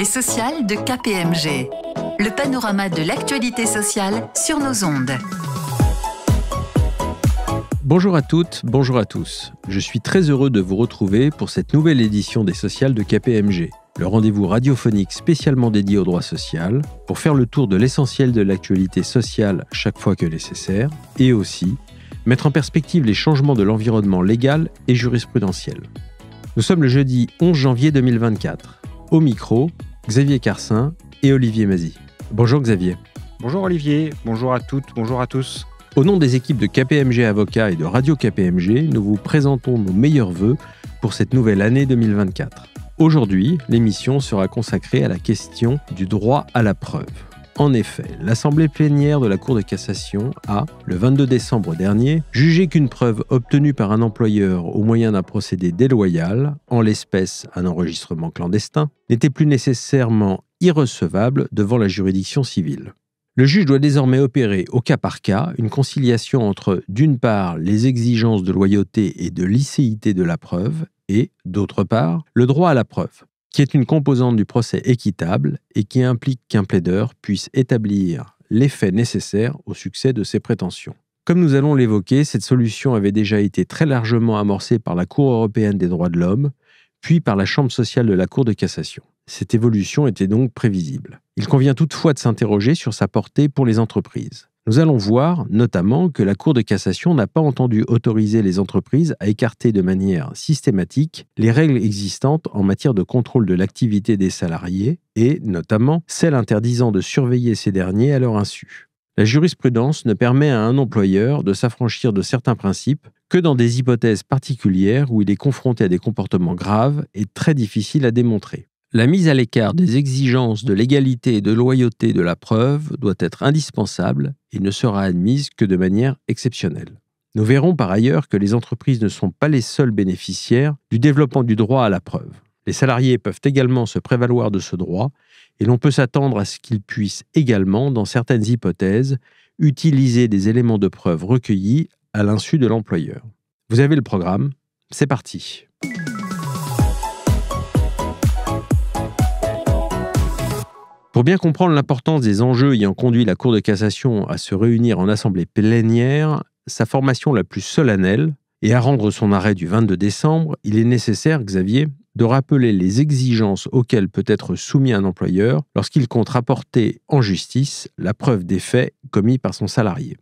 Les sociales de KPMG. Le panorama de l'actualité sociale sur nos ondes. Bonjour à toutes, bonjour à tous. Je suis très heureux de vous retrouver pour cette nouvelle édition des sociales de KPMG, le rendez-vous radiophonique spécialement dédié au droit social, pour faire le tour de l'essentiel de l'actualité sociale chaque fois que nécessaire, et aussi mettre en perspective les changements de l'environnement légal et jurisprudentiel. Nous sommes le jeudi 11 janvier 2024. Au micro, Xavier Carcin et Olivier Mazy. Bonjour Xavier. Bonjour Olivier, bonjour à toutes, bonjour à tous. Au nom des équipes de KPMG Avocats et de Radio KPMG, nous vous présentons nos meilleurs vœux pour cette nouvelle année 2024. Aujourd'hui, l'émission sera consacrée à la question du droit à la preuve. En effet, l'Assemblée plénière de la Cour de cassation a, le 22 décembre dernier, jugé qu'une preuve obtenue par un employeur au moyen d'un procédé déloyal, en l'espèce un enregistrement clandestin, n'était plus nécessairement irrecevable devant la juridiction civile. Le juge doit désormais opérer au cas par cas une conciliation entre, d'une part, les exigences de loyauté et de licéité de la preuve et, d'autre part, le droit à la preuve, qui est une composante du procès équitable et qui implique qu'un plaideur puisse établir les faits nécessaires au succès de ses prétentions. Comme nous allons l'évoquer, cette solution avait déjà été très largement amorcée par la Cour européenne des droits de l'homme, puis par la Chambre sociale de la Cour de cassation. Cette évolution était donc prévisible. Il convient toutefois de s'interroger sur sa portée pour les entreprises. Nous allons voir, notamment, que la Cour de cassation n'a pas entendu autoriser les entreprises à écarter de manière systématique les règles existantes en matière de contrôle de l'activité des salariés et, notamment, celles interdisant de surveiller ces derniers à leur insu. La jurisprudence ne permet à un employeur de s'affranchir de certains principes que dans des hypothèses particulières où il est confronté à des comportements graves et très difficiles à démontrer. La mise à l'écart des exigences de légalité et de loyauté de la preuve doit être indispensable et ne sera admise que de manière exceptionnelle. Nous verrons par ailleurs que les entreprises ne sont pas les seuls bénéficiaires du développement du droit à la preuve. Les salariés peuvent également se prévaloir de ce droit et l'on peut s'attendre à ce qu'ils puissent également, dans certaines hypothèses, utiliser des éléments de preuve recueillis à l'insu de l'employeur. Vous avez le programme, c'est parti. Pour bien comprendre l'importance des enjeux ayant conduit la Cour de cassation à se réunir en assemblée plénière, sa formation la plus solennelle, et à rendre son arrêt du 22 décembre, il est nécessaire, Xavier, de rappeler les exigences auxquelles peut être soumis un employeur lorsqu'il compte rapporter en justice la preuve des faits commis par son salarié.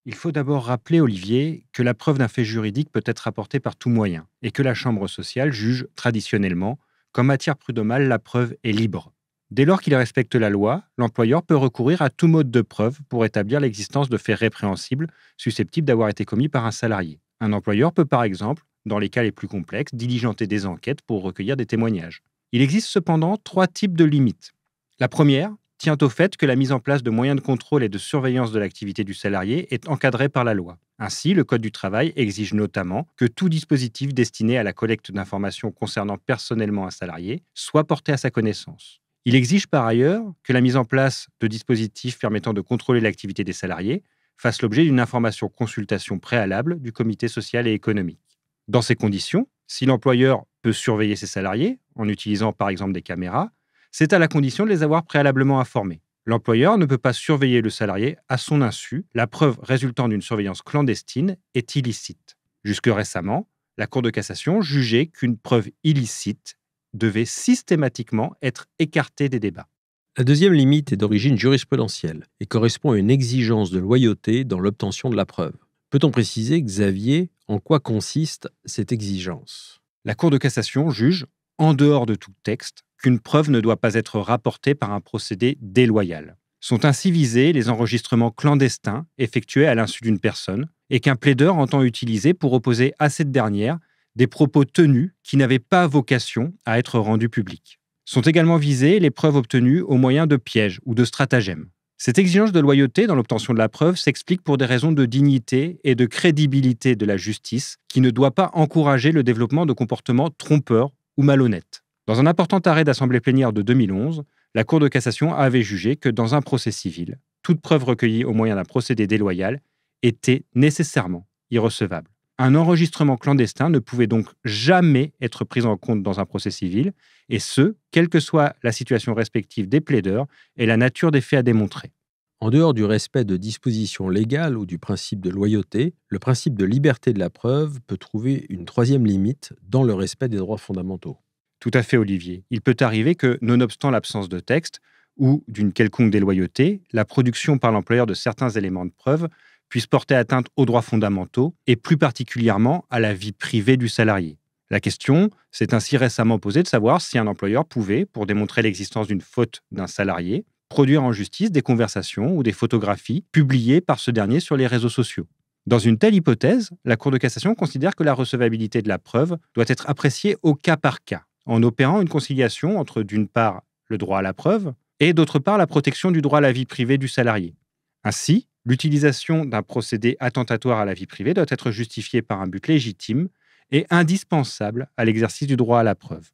Il faut d'abord rappeler, Olivier, que la preuve d'un fait juridique peut être rapportée par tout moyen et que la Chambre sociale juge traditionnellement qu'en matière prud'homale, la preuve est libre. Dès lors qu'il respecte la loi, l'employeur peut recourir à tout mode de preuve pour établir l'existence de faits répréhensibles susceptibles d'avoir été commis par un salarié. Un employeur peut par exemple, dans les cas les plus complexes, diligenter des enquêtes pour recueillir des témoignages. Il existe cependant 3 types de limites. La première tient au fait que la mise en place de moyens de contrôle et de surveillance de l'activité du salarié est encadrée par la loi. Ainsi, le Code du travail exige notamment que tout dispositif destiné à la collecte d'informations concernant personnellement un salarié soit porté à sa connaissance. Il exige par ailleurs que la mise en place de dispositifs permettant de contrôler l'activité des salariés fasse l'objet d'une information-consultation préalable du comité social et économique. Dans ces conditions, si l'employeur peut surveiller ses salariés, en utilisant par exemple des caméras, c'est à la condition de les avoir préalablement informés. L'employeur ne peut pas surveiller le salarié à son insu. La preuve résultant d'une surveillance clandestine est illicite. Jusque récemment, la Cour de cassation jugeait qu'une preuve illicite devait systématiquement être écartée des débats. La deuxième limite est d'origine jurisprudentielle et correspond à une exigence de loyauté dans l'obtention de la preuve. Peut-on préciser, Xavier, en quoi consiste cette exigence ? La Cour de cassation juge, en dehors de tout texte, qu'une preuve ne doit pas être rapportée par un procédé déloyal. Sont ainsi visés les enregistrements clandestins effectués à l'insu d'une personne et qu'un plaideur entend utiliser pour opposer à cette dernière des propos tenus qui n'avaient pas vocation à être rendus publics. Sont également visées les preuves obtenues au moyen de pièges ou de stratagèmes. Cette exigence de loyauté dans l'obtention de la preuve s'explique pour des raisons de dignité et de crédibilité de la justice qui ne doit pas encourager le développement de comportements trompeurs ou malhonnêtes. Dans un important arrêt d'assemblée plénière de 2011, la Cour de cassation avait jugé que dans un procès civil, toute preuve recueillie au moyen d'un procédé déloyal était nécessairement irrecevable. Un enregistrement clandestin ne pouvait donc jamais être pris en compte dans un procès civil, et ce, quelle que soit la situation respective des plaideurs et la nature des faits à démontrer. En dehors du respect de dispositions légales ou du principe de loyauté, le principe de liberté de la preuve peut trouver une troisième limite dans le respect des droits fondamentaux. Tout à fait, Olivier. Il peut arriver que, nonobstant l'absence de texte ou d'une quelconque déloyauté, la production par l'employeur de certains éléments de preuve puisse porter atteinte aux droits fondamentaux et plus particulièrement à la vie privée du salarié. La question s'est ainsi récemment posée de savoir si un employeur pouvait, pour démontrer l'existence d'une faute d'un salarié, produire en justice des conversations ou des photographies publiées par ce dernier sur les réseaux sociaux. Dans une telle hypothèse, la Cour de cassation considère que la recevabilité de la preuve doit être appréciée au cas par cas, en opérant une conciliation entre, d'une part, le droit à la preuve et, d'autre part, la protection du droit à la vie privée du salarié. Ainsi, l'utilisation d'un procédé attentatoire à la vie privée doit être justifiée par un but légitime et indispensable à l'exercice du droit à la preuve.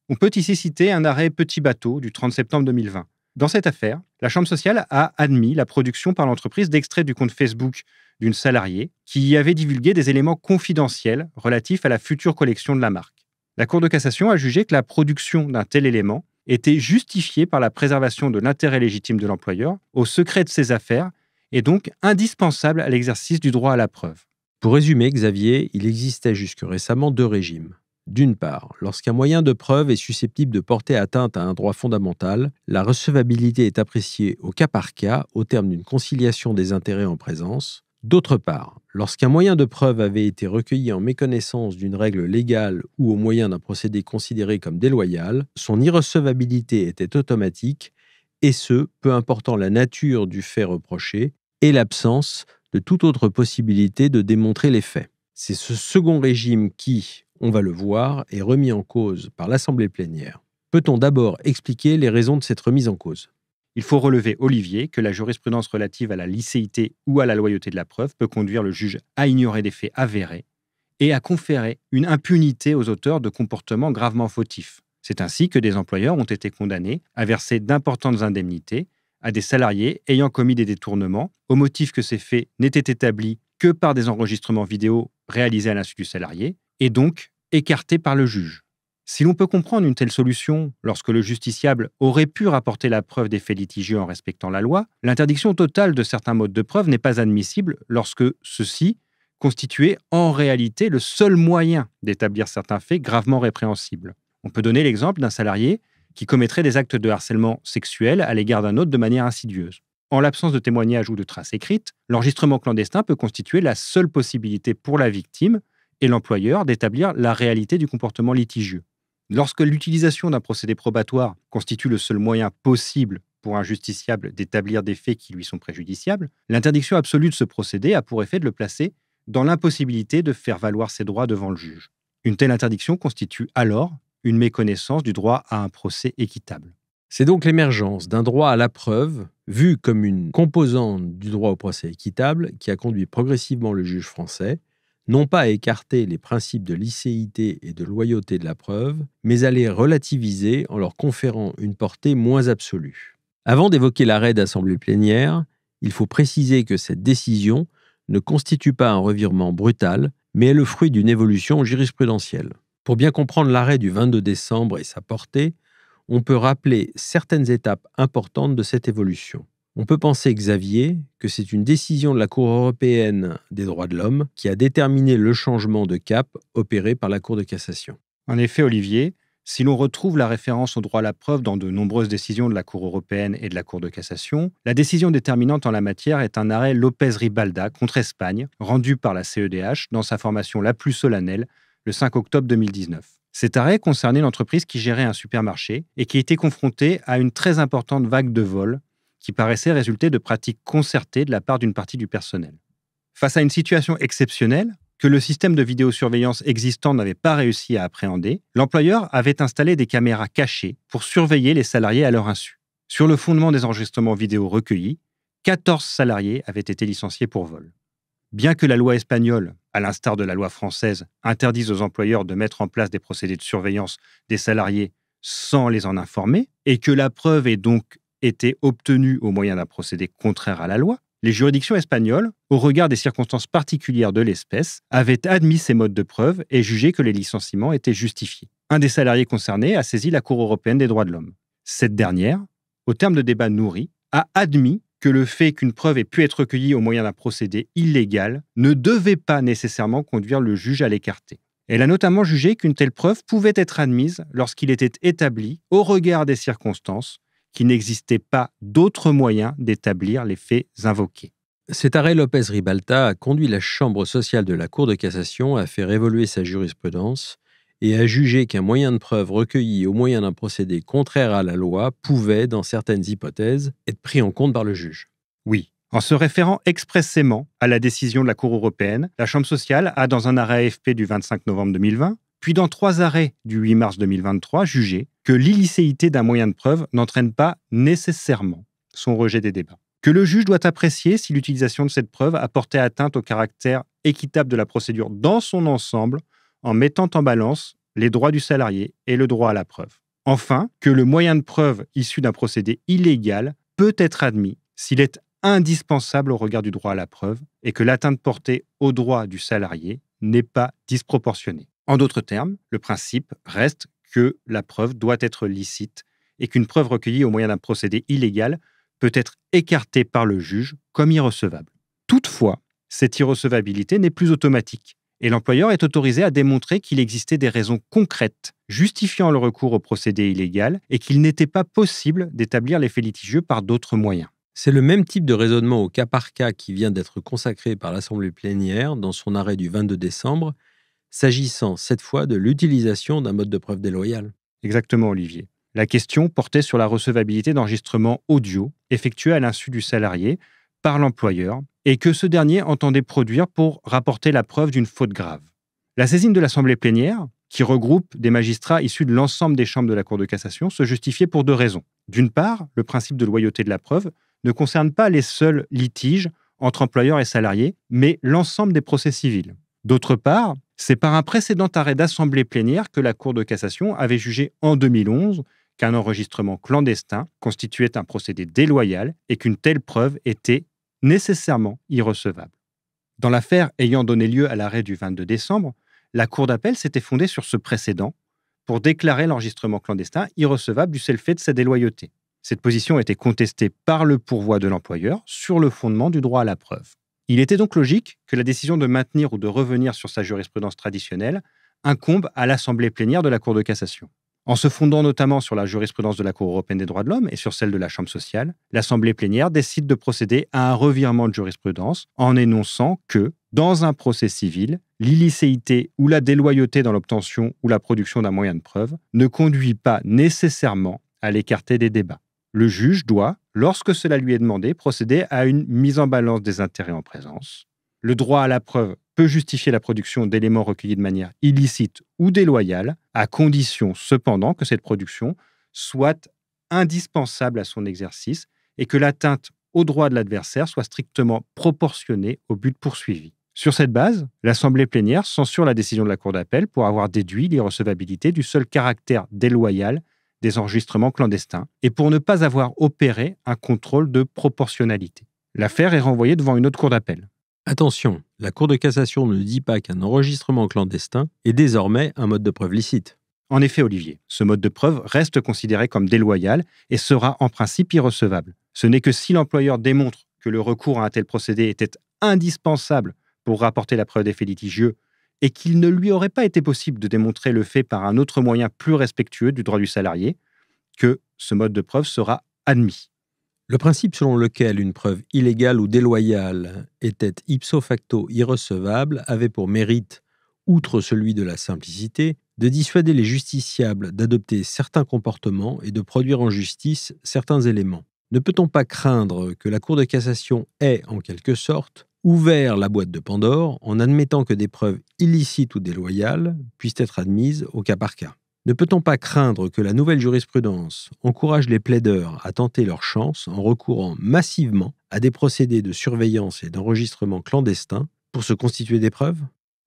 On peut ici citer un arrêt Petit Bateau du 30 septembre 2020. Dans cette affaire, la Chambre sociale a admis la production par l'entreprise d'extraits du compte Facebook d'une salariée qui y avait divulgué des éléments confidentiels relatifs à la future collection de la marque. La Cour de cassation a jugé que la production d'un tel élément était justifiée par la préservation de l'intérêt légitime de l'employeur au secret de ses affaires et donc indispensable à l'exercice du droit à la preuve. Pour résumer, Xavier, il existait jusque récemment deux régimes. D'une part, lorsqu'un moyen de preuve est susceptible de porter atteinte à un droit fondamental, la recevabilité est appréciée au cas par cas au terme d'une conciliation des intérêts en présence. D'autre part, lorsqu'un moyen de preuve avait été recueilli en méconnaissance d'une règle légale ou au moyen d'un procédé considéré comme déloyal, son irrecevabilité était automatique, et ce, peu important la nature du fait reproché et l'absence de toute autre possibilité de démontrer les faits. C'est ce second régime qui, on va le voir, est remis en cause par l'Assemblée plénière. Peut-on d'abord expliquer les raisons de cette remise en cause ? Il faut relever, Olivier, que la jurisprudence relative à la licéité ou à la loyauté de la preuve peut conduire le juge à ignorer des faits avérés et à conférer une impunité aux auteurs de comportements gravement fautifs. C'est ainsi que des employeurs ont été condamnés à verser d'importantes indemnités à des salariés ayant commis des détournements au motif que ces faits n'étaient établis que par des enregistrements vidéo réalisés à l'insu du salarié et donc écartés par le juge. Si l'on peut comprendre une telle solution lorsque le justiciable aurait pu rapporter la preuve des faits litigieux en respectant la loi, l'interdiction totale de certains modes de preuve n'est pas admissible lorsque ceux-ci constituaient en réalité le seul moyen d'établir certains faits gravement répréhensibles. On peut donner l'exemple d'un salarié qui commettrait des actes de harcèlement sexuel à l'égard d'un autre de manière insidieuse. En l'absence de témoignages ou de traces écrites, l'enregistrement clandestin peut constituer la seule possibilité pour la victime et l'employeur d'établir la réalité du comportement litigieux. Lorsque l'utilisation d'un procédé probatoire constitue le seul moyen possible pour un justiciable d'établir des faits qui lui sont préjudiciables, l'interdiction absolue de ce procédé a pour effet de le placer dans l'impossibilité de faire valoir ses droits devant le juge. Une telle interdiction constitue alors une méconnaissance du droit à un procès équitable. C'est donc l'émergence d'un droit à la preuve, vu comme une composante du droit au procès équitable, qui a conduit progressivement le juge français, non pas à écarter les principes de licéité et de loyauté de la preuve, mais à les relativiser en leur conférant une portée moins absolue. Avant d'évoquer l'arrêt d'assemblée plénière, il faut préciser que cette décision ne constitue pas un revirement brutal, mais est le fruit d'une évolution jurisprudentielle. Pour bien comprendre l'arrêt du 22 décembre et sa portée, on peut rappeler certaines étapes importantes de cette évolution. On peut penser, Xavier, que c'est une décision de la Cour européenne des droits de l'homme qui a déterminé le changement de cap opéré par la Cour de cassation. En effet, Olivier, si l'on retrouve la référence au droit à la preuve dans de nombreuses décisions de la Cour européenne et de la Cour de cassation, la décision déterminante en la matière est un arrêt Lopez-Ribalda contre Espagne, rendu par la CEDH dans sa formation la plus solennelle, le 5 octobre 2019. Cet arrêt concernait l'entreprise qui gérait un supermarché et qui était confrontée à une très importante vague de vols qui paraissait résulter de pratiques concertées de la part d'une partie du personnel. Face à une situation exceptionnelle, que le système de vidéosurveillance existant n'avait pas réussi à appréhender, l'employeur avait installé des caméras cachées pour surveiller les salariés à leur insu. Sur le fondement des enregistrements vidéo recueillis, 14 salariés avaient été licenciés pour vol. Bien que la loi espagnole, à l'instar de la loi française, interdise aux employeurs de mettre en place des procédés de surveillance des salariés sans les en informer, et que la preuve ait donc été obtenue au moyen d'un procédé contraire à la loi, Les juridictions espagnoles, au regard des circonstances particulières de l'espèce, avaient admis ces modes de preuve et jugé que les licenciements étaient justifiés. Un des salariés concernés a saisi la Cour européenne des droits de l'homme. Cette dernière, au terme de débats nourris, a admis que le fait qu'une preuve ait pu être recueillie au moyen d'un procédé illégal ne devait pas nécessairement conduire le juge à l'écarter. Elle a notamment jugé qu'une telle preuve pouvait être admise lorsqu'il était établi, au regard des circonstances, qu'il n'existait pas d'autre moyen d'établir les faits invoqués. Cet arrêt Lopez-Ribalta a conduit la Chambre sociale de la Cour de cassation à faire évoluer sa jurisprudence et à juger qu'un moyen de preuve recueilli au moyen d'un procédé contraire à la loi pouvait, dans certaines hypothèses, être pris en compte par le juge. Oui. En se référant expressément à la décision de la Cour européenne, la Chambre sociale a, dans un arrêt AFP du 25 novembre 2020, puis dans 3 arrêts du 8 mars 2023, jugé que l'illicéité d'un moyen de preuve n'entraîne pas nécessairement son rejet des débats. Que le juge doit apprécier si l'utilisation de cette preuve a porté atteinte au caractère équitable de la procédure dans son ensemble, en mettant en balance les droits du salarié et le droit à la preuve. Enfin, que le moyen de preuve issu d'un procédé illégal peut être admis s'il est indispensable au regard du droit à la preuve et que l'atteinte portée au droit du salarié n'est pas disproportionnée. En d'autres termes, le principe reste que la preuve doit être licite et qu'une preuve recueillie au moyen d'un procédé illégal peut être écartée par le juge comme irrecevable. Toutefois, cette irrecevabilité n'est plus automatique et l'employeur est autorisé à démontrer qu'il existait des raisons concrètes justifiant le recours au procédé illégal et qu'il n'était pas possible d'établir les faits litigieux par d'autres moyens. C'est le même type de raisonnement au cas par cas qui vient d'être consacré par l'Assemblée plénière dans son arrêt du 22 décembre, s'agissant cette fois de l'utilisation d'un mode de preuve déloyal. Exactement, Olivier. La question portait sur la recevabilité d'enregistrements audio effectués à l'insu du salarié par l'employeur et que ce dernier entendait produire pour rapporter la preuve d'une faute grave. La saisine de l'Assemblée plénière, qui regroupe des magistrats issus de l'ensemble des chambres de la Cour de cassation, se justifiait pour 2 raisons. D'une part, le principe de loyauté de la preuve ne concerne pas les seuls litiges entre employeurs et salariés, mais l'ensemble des procès civils. D'autre part, c'est par un précédent arrêt d'assemblée plénière que la Cour de cassation avait jugé en 2011 qu'un enregistrement clandestin constituait un procédé déloyal et qu'une telle preuve était nécessairement irrecevable. Dans l'affaire ayant donné lieu à l'arrêt du 22 décembre, la Cour d'appel s'était fondée sur ce précédent pour déclarer l'enregistrement clandestin irrecevable du seul fait de sa déloyauté. Cette position était contestée par le pourvoi de l'employeur sur le fondement du droit à la preuve. Il était donc logique que la décision de maintenir ou de revenir sur sa jurisprudence traditionnelle incombe à l'Assemblée plénière de la Cour de cassation. En se fondant notamment sur la jurisprudence de la Cour européenne des droits de l'homme et sur celle de la Chambre sociale, l'Assemblée plénière décide de procéder à un revirement de jurisprudence en énonçant que, dans un procès civil, l'illicéité ou la déloyauté dans l'obtention ou la production d'un moyen de preuve ne conduit pas nécessairement à l'écarter des débats. Le juge doit, lorsque cela lui est demandé, procéder à une mise en balance des intérêts en présence. Le droit à la preuve peut justifier la production d'éléments recueillis de manière illicite ou déloyale, à condition cependant que cette production soit indispensable à son exercice et que l'atteinte au droit de l'adversaire soit strictement proportionnée au but poursuivi. Sur cette base, l'Assemblée plénière censure la décision de la Cour d'appel pour avoir déduit l'irrecevabilité du seul caractère déloyal des enregistrements clandestins et pour ne pas avoir opéré un contrôle de proportionnalité. L'affaire est renvoyée devant une autre cour d'appel. Attention, la Cour de cassation ne dit pas qu'un enregistrement clandestin est désormais un mode de preuve licite. En effet, Olivier, ce mode de preuve reste considéré comme déloyal et sera en principe irrecevable. Ce n'est que si l'employeur démontre que le recours à un tel procédé était indispensable pour rapporter la preuve des faits litigieux et qu'il ne lui aurait pas été possible de démontrer le fait par un autre moyen plus respectueux du droit du salarié, que ce mode de preuve sera admis. Le principe selon lequel une preuve illégale ou déloyale était ipso facto irrecevable avait pour mérite, outre celui de la simplicité, de dissuader les justiciables d'adopter certains comportements et de produire en justice certains éléments. Ne peut-on pas craindre que la Cour de cassation ait, en quelque sorte, ouvert la boîte de Pandore en admettant que des preuves illicites ou déloyales puissent être admises au cas par cas? Ne peut-on pas craindre que la nouvelle jurisprudence encourage les plaideurs à tenter leur chance en recourant massivement à des procédés de surveillance et d'enregistrement clandestins pour se constituer des preuves?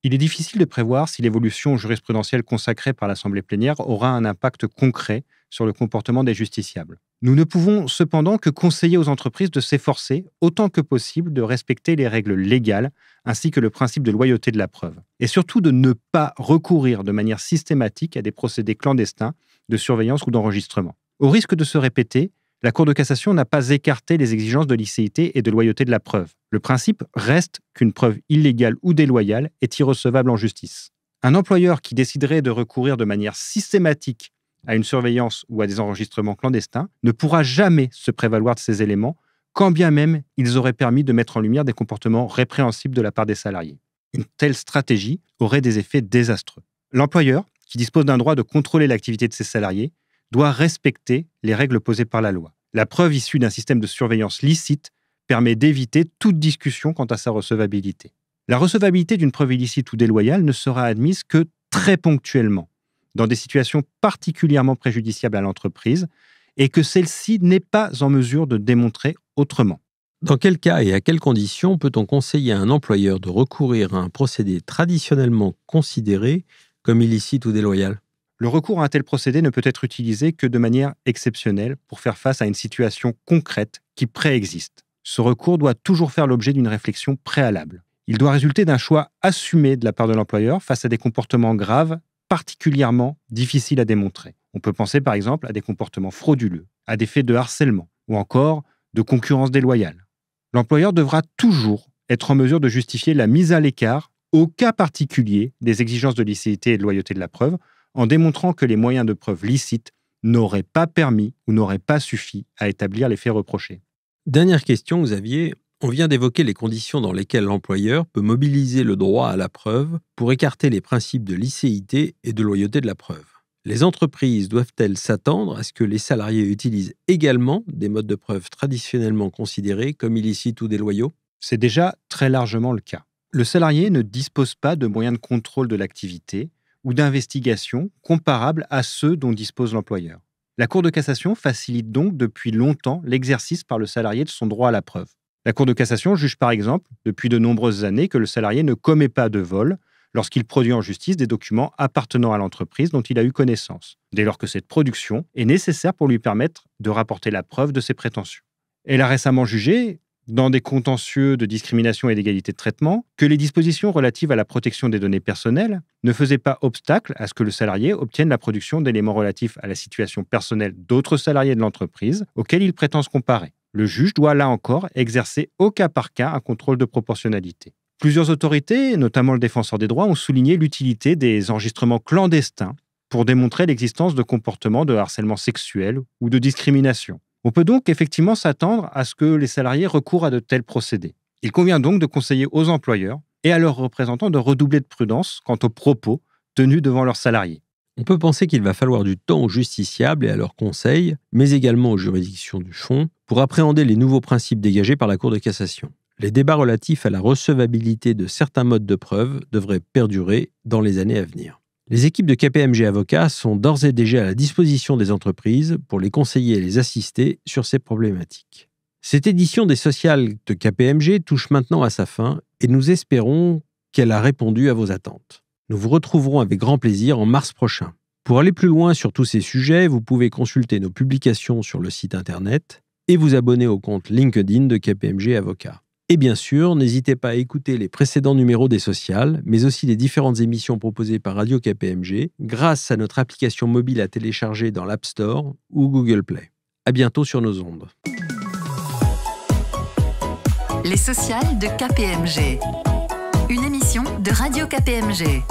Il est difficile de prévoir si l'évolution jurisprudentielle consacrée par l'Assemblée plénière aura un impact concret sur le comportement des justiciables. Nous ne pouvons cependant que conseiller aux entreprises de s'efforcer autant que possible de respecter les règles légales ainsi que le principe de loyauté de la preuve. Et surtout de ne pas recourir de manière systématique à des procédés clandestins de surveillance ou d'enregistrement. Au risque de se répéter, la Cour de cassation n'a pas écarté les exigences de licéité et de loyauté de la preuve. Le principe reste qu'une preuve illégale ou déloyale est irrecevable en justice. Un employeur qui déciderait de recourir de manière systématique à une surveillance ou à des enregistrements clandestins ne pourra jamais se prévaloir de ces éléments, quand bien même ils auraient permis de mettre en lumière des comportements répréhensibles de la part des salariés. Une telle stratégie aurait des effets désastreux. L'employeur, qui dispose d'un droit de contrôler l'activité de ses salariés, doit respecter les règles posées par la loi. La preuve issue d'un système de surveillance licite permet d'éviter toute discussion quant à sa recevabilité. La recevabilité d'une preuve illicite ou déloyale ne sera admise que très ponctuellement, dans des situations particulièrement préjudiciables à l'entreprise, et que celle-ci n'est pas en mesure de démontrer autrement. Dans quel cas et à quelles conditions peut-on conseiller à un employeur de recourir à un procédé traditionnellement considéré comme illicite ou déloyal ? Le recours à un tel procédé ne peut être utilisé que de manière exceptionnelle pour faire face à une situation concrète qui préexiste. Ce recours doit toujours faire l'objet d'une réflexion préalable. Il doit résulter d'un choix assumé de la part de l'employeur face à des comportements graves particulièrement difficiles à démontrer. On peut penser par exemple à des comportements frauduleux, à des faits de harcèlement ou encore de concurrence déloyale. L'employeur devra toujours être en mesure de justifier la mise à l'écart au cas particulier des exigences de licéité et de loyauté de la preuve en démontrant que les moyens de preuve licites n'auraient pas permis ou n'auraient pas suffi à établir les faits reprochés. Dernière question, Xavier. On vient d'évoquer les conditions dans lesquelles l'employeur peut mobiliser le droit à la preuve pour écarter les principes de licéité et de loyauté de la preuve. Les entreprises doivent-elles s'attendre à ce que les salariés utilisent également des modes de preuve traditionnellement considérés comme illicites ou déloyaux ? C'est déjà très largement le cas. Le salarié ne dispose pas de moyens de contrôle de l'activité ou d'investigation comparables à ceux dont dispose l'employeur. La Cour de cassation facilite donc depuis longtemps l'exercice par le salarié de son droit à la preuve. La Cour de cassation juge par exemple, depuis de nombreuses années, que le salarié ne commet pas de vol lorsqu'il produit en justice des documents appartenant à l'entreprise dont il a eu connaissance, dès lors que cette production est nécessaire pour lui permettre de rapporter la preuve de ses prétentions. Elle a récemment jugé, dans des contentieux de discrimination et d'égalité de traitement, que les dispositions relatives à la protection des données personnelles ne faisaient pas obstacle à ce que le salarié obtienne la production d'éléments relatifs à la situation personnelle d'autres salariés de l'entreprise auxquels il prétend se comparer. Le juge doit là encore exercer au cas par cas un contrôle de proportionnalité. Plusieurs autorités, notamment le Défenseur des droits, ont souligné l'utilité des enregistrements clandestins pour démontrer l'existence de comportements de harcèlement sexuel ou de discrimination. On peut donc effectivement s'attendre à ce que les salariés recourent à de tels procédés. Il convient donc de conseiller aux employeurs et à leurs représentants de redoubler de prudence quant aux propos tenus devant leurs salariés. On peut penser qu'il va falloir du temps aux justiciables et à leurs conseils, mais également aux juridictions du fond, pour appréhender les nouveaux principes dégagés par la Cour de cassation. Les débats relatifs à la recevabilité de certains modes de preuve devraient perdurer dans les années à venir. Les équipes de KPMG Avocats sont d'ores et déjà à la disposition des entreprises pour les conseiller et les assister sur ces problématiques. Cette édition des sociales de KPMG touche maintenant à sa fin et nous espérons qu'elle a répondu à vos attentes. Nous vous retrouverons avec grand plaisir en mars prochain. Pour aller plus loin sur tous ces sujets, vous pouvez consulter nos publications sur le site internet et vous abonner au compte LinkedIn de KPMG Avocats. Et bien sûr, n'hésitez pas à écouter les précédents numéros des sociales, mais aussi les différentes émissions proposées par Radio KPMG grâce à notre application mobile à télécharger dans l'App Store ou Google Play. À bientôt sur nos ondes. Les sociales de KPMG. Une émission de Radio KPMG.